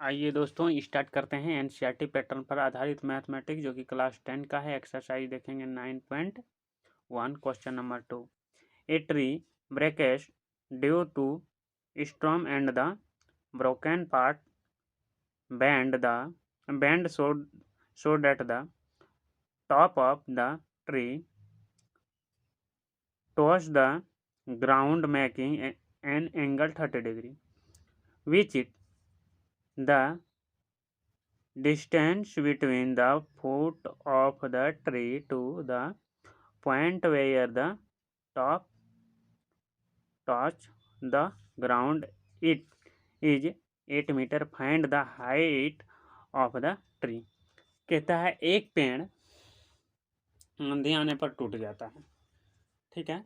आइए दोस्तों स्टार्ट करते हैं एनसीईआरटी पैटर्न पर आधारित मैथमेटिक्स जो कि क्लास 10 का है। एक्सरसाइज देखेंगे 9.1 question number 2। A tree breakage due to storm and the broken part bend so that the top of the tree touches the ground making an angle 30 degree, which it the distance between the foot of the tree to the point where the top touch the ground it is 8 metre. Find the height of the tree. कहता है एक पेड़ आंधी आने पर टूट जाता है, ठीक है,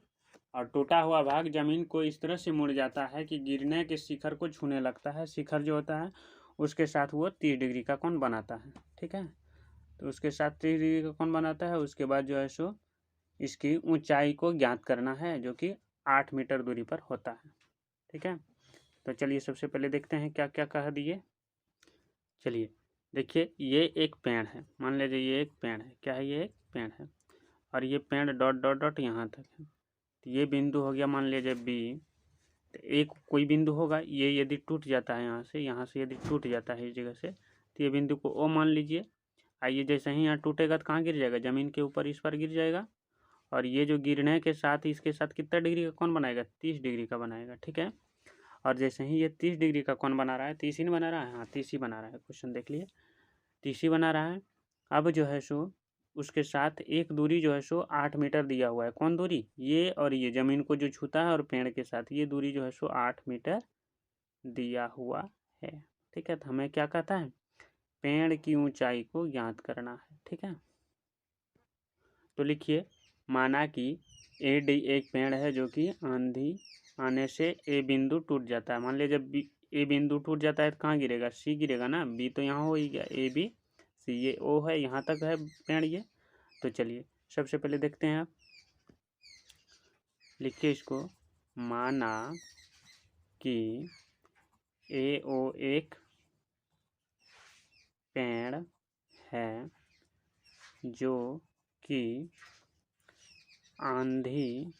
और टूटा हुआ भाग जमीन को इस तरह से मुड़ जाता है कि गिरने के शिखर को छूने लगता है। शिखर जो होता है उसके साथ वो 30 डिग्री का कोण बनाता है, ठीक है। तो उसके साथ 30 डिग्री का कोण बनाता है। उसके बाद जो है सो इसकी ऊंचाई को ज्ञात करना है जो कि 8 मीटर दूरी पर होता है, ठीक है। तो चलिए सबसे पहले देखते हैं क्या क्या कह दिए। चलिए देखिए, ये एक पेड़ है, मान लीजिए ये एक पेड़ है। क्या है? ये एक पेड़ है और ये पेड़ डॉट डॉट डॉट यहाँ तक है। तो ये बिंदु हो गया मान लीजिए बी। तो एक कोई बिंदु होगा, ये यदि टूट जाता है यहाँ से यदि टूट जाता है इस जगह से, तो ये बिंदु को ओ मान लीजिए। आइए जैसे ही यहाँ टूटेगा तो कहाँ गिर जाएगा? ज़मीन के ऊपर, इस पर गिर जाएगा। और ये जो गिरने के साथ इसके साथ कितना डिग्री का कोण बनाएगा? 30 डिग्री का बनाएगा, ठीक है। और जैसे ही ये 30 डिग्री का कोण बना रहा है, 30 ही नहीं बना रहा है? हाँ 30 ही बना रहा है, क्वेश्चन देख लिए, 30 ही बना रहा है। अब जो है सो उसके साथ एक दूरी जो है सो 8 मीटर दिया हुआ है। कौन दूरी? ये और ये ज़मीन को जो छूता है और पेड़ के साथ ये दूरी जो है सो 8 मीटर दिया हुआ है, ठीक है। तो हमें क्या कहता है? पेड़ की ऊंचाई को ज्ञात करना है, ठीक है। तो लिखिए, माना कि एक पेड़ है जो कि आंधी आने से ए बिंदु टूट जाता है। मान लीजिए जब ए बिंदु टूट जाता है तो कहाँ गिरेगा? सी गिरेगा ना। बी तो यहाँ हो ही गया, ए बी सी, ये ओ है, यहाँ तक है पेड़ ये। तो चलिए सबसे पहले देखते हैं, आप लिखिए इसको। माना कि ए ओ एक पेड़ है जो कि आंधी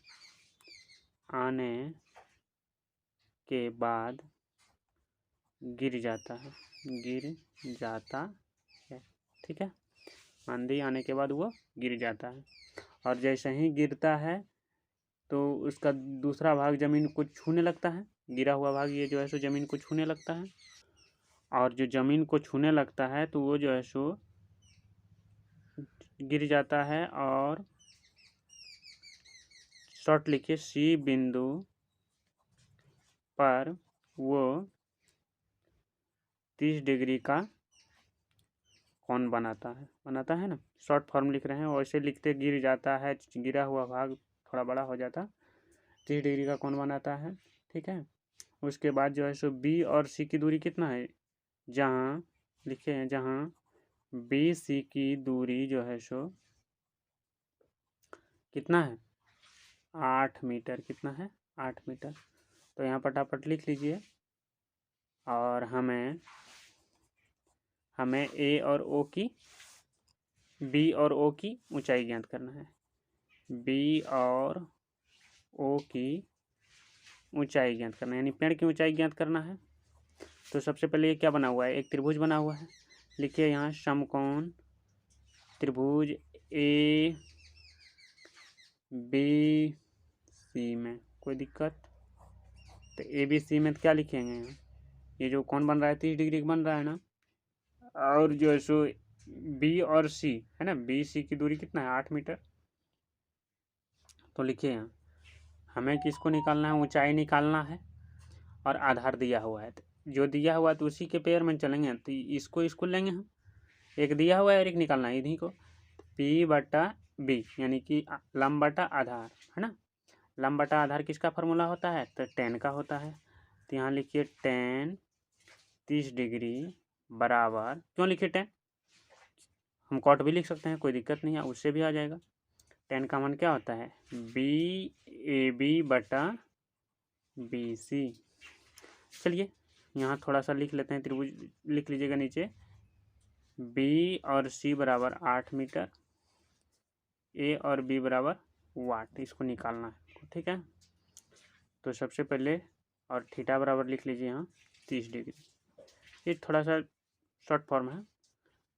आने के बाद गिर जाता है, ठीक है। आंधी आने के बाद वो गिर जाता है और जैसे ही गिरता है तो उसका दूसरा भाग ज़मीन को छूने लगता है। गिरा हुआ भाग ये जो है सो ज़मीन को छूने लगता है और जो ज़मीन को छूने लगता है तो वो जो है सो गिर जाता है। और शॉर्ट लिखिए, सी बिंदु पर वो 30 डिग्री का कोण बनाता है ना। शॉर्ट फॉर्म लिख रहे हैं, वैसे लिखते गिर जाता है, गिरा हुआ भाग थोड़ा बड़ा हो जाता, 30 डिग्री का कोण बनाता है, ठीक है। उसके बाद जो है सो बी और सी की दूरी कितना है? जहाँ लिखे हैं, जहाँ बी सी की दूरी जो है सो कितना है? 8 मीटर। कितना है? 8 मीटर। तो यहाँ फटाफट लिख लीजिए। और हमें ए और ओ की, बी और ओ की ऊंचाई ज्ञात करना है। बी और ओ की ऊंचाई ज्ञात करना है, यानी पेड़ की ऊंचाई ज्ञात करना है। तो सबसे पहले ये क्या बना हुआ है? एक त्रिभुज बना हुआ है। लिखिए यहाँ समकोण त्रिभुज ए बी सी में। कोई दिक्कत? तो ए बी सी में तो क्या लिखेंगे यहाँ? ये जो कोण बन रहा है 30 डिग्री का बन रहा है ना। और जो है सो बी और सी है ना, बी सी की दूरी कितना है? 8 मीटर। तो लिखिए यहाँ हमें किसको निकालना है? ऊंचाई निकालना है और आधार दिया हुआ है। जो दिया हुआ है तो उसी के पेयर में चलेंगे। तो इसको लेंगे हम, एक दिया हुआ है और एक निकालना है इन्हीं को। पी बटा बी यानी कि लंब बटा आधार, है ना। लंब बटा आधार किसका फार्मूला होता है? तो टेन का होता है। तो यहाँ लिखिए टेन 30 डिग्री बराबर, क्यों लिखिए टेन? हम कॉट भी लिख सकते हैं, कोई दिक्कत नहीं है, उससे भी आ जाएगा। टेन का मान क्या होता है? बी ए बी बटा बी सी। चलिए यहाँ थोड़ा सा लिख लेते हैं, त्रिभुज लिख लीजिएगा नीचे, बी और सी बराबर 8 मीटर, ए और बी बराबर वाट, इसको निकालना है, ठीक है। तो सबसे पहले और थीटा बराबर लिख लीजिए यहाँ 30 डिग्री, ये थोड़ा सा शॉर्ट फॉर्म है।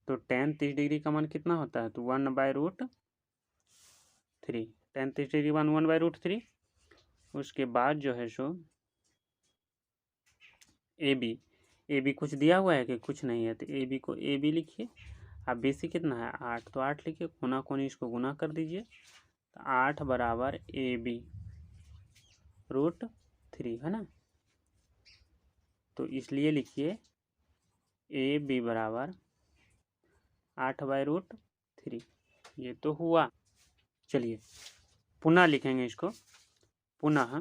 तो tan 30 डिग्री का मान कितना होता है, तो 1/√3, tan 30 डिग्री मान 1/√3। उसके बाद जो है सो ए बी कुछ दिया हुआ है कि कुछ नहीं है, तो ए बी को ए बी लिखिए। अब बी सी कितना है 8, तो 8 लिखिए, कोना कोनी इसको गुना कर दीजिए, तो 8 बराबर ए बी √3 है ना। तो इसलिए लिखिए ए बी बराबर 8/√3, ये तो हुआ। चलिए पुनः लिखेंगे इसको, पुनः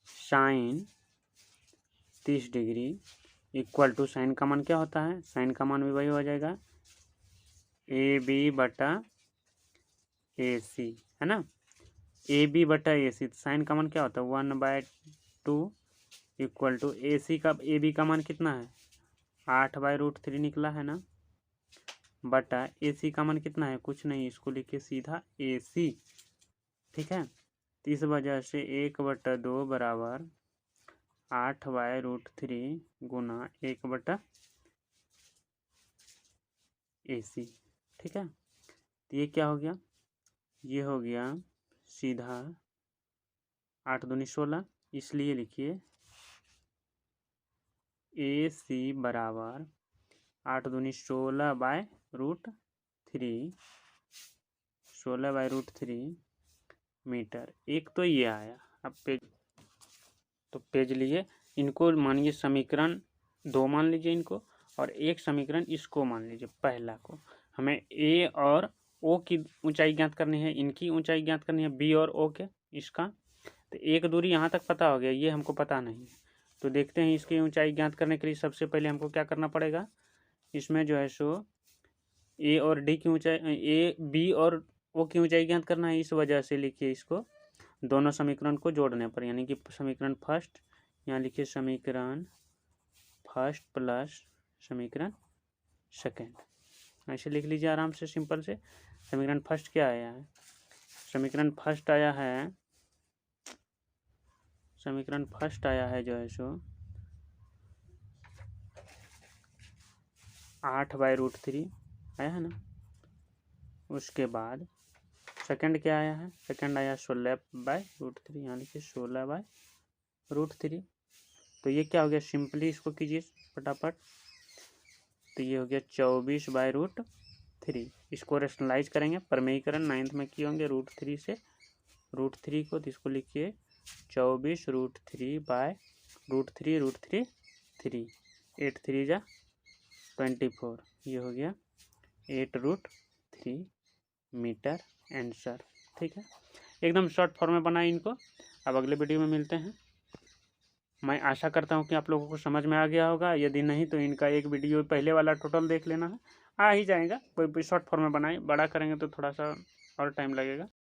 sine 30 degree equal to, sine का मान क्या होता है, साइन का मान भी वही हो जाएगा ए बी बटा ए सी, है ना। ए बी बटा ए सी, साइन का मान क्या होता है 1/2 इक्वल टू ए सी का, ए बी का मान कितना है 8/√3 निकला है ना, बटा ए सी का मान कितना है कुछ नहीं, इसको लिखिए सीधा ए सी, ठीक है। तो इस वजह से 1/2 बराबर 8/√3 गुना 1/AC, ठीक है। तो ये क्या हो गया, ये हो गया सीधा 8 दूनी 16, इसलिए लिखिए AC बराबर 8 दूनी 16/√3, 16/√3 मीटर। एक तो ये आया। अब पेज, तो पेज लिए, इनको मानिए समीकरण 2 मान लीजिए इनको, और एक समीकरण इसको मान लीजिए पहला को। हमें ए और ओ की ऊंचाई ज्ञात करनी है, इनकी ऊंचाई ज्ञात करनी है बी और ओ के, इसका। तो एक दूरी यहाँ तक पता हो गया, ये हमको पता नहीं है। तो देखते हैं इसकी ऊंचाई ज्ञात करने के लिए सबसे पहले हमको क्या करना पड़ेगा, इसमें जो है सो ए और डी की ऊंचाई, ए बी और ओ की ऊंचाई ज्ञात करना है। इस वजह से लिखिए इसको दोनों समीकरण को जोड़ने पर, यानी कि समीकरण फर्स्ट, यहाँ लिखिए समीकरण फर्स्ट प्लस समीकरण सेकेंड, ऐसे लिख लीजिए आराम से, सिंपल से। समीकरण फर्स्ट क्या आया है, समीकरण फर्स्ट आया है, समीकरण फर्स्ट आया है जो है सो 8/√3 आया है ना। उसके बाद सेकंड क्या आया है, सेकंड आया 16/√3, यहाँ लिखिए 16/√3। तो ये क्या हो गया, सिंपली इसको कीजिए फटाफट, तो ये हो गया 24/√3। इसको रेशनलाइज करेंगे, परमेयीकरण 9th में किए होंगे, √3 से √3 को, तो इसको लिखिए 24√3/√3, 8 3 जा 24, ये हो गया 8√3 मीटर आंसर, ठीक है। एकदम शॉर्ट फॉर्म में बनाए इनको। अब अगले वीडियो में मिलते हैं। मैं आशा करता हूँ कि आप लोगों को समझ में आ गया होगा, यदि नहीं तो इनका एक वीडियो पहले वाला टोटल देख लेना है, आ ही जाएगा। कोई शॉर्ट फॉर्म में बनाए, बड़ा करेंगे तो थोड़ा सा और टाइम लगेगा।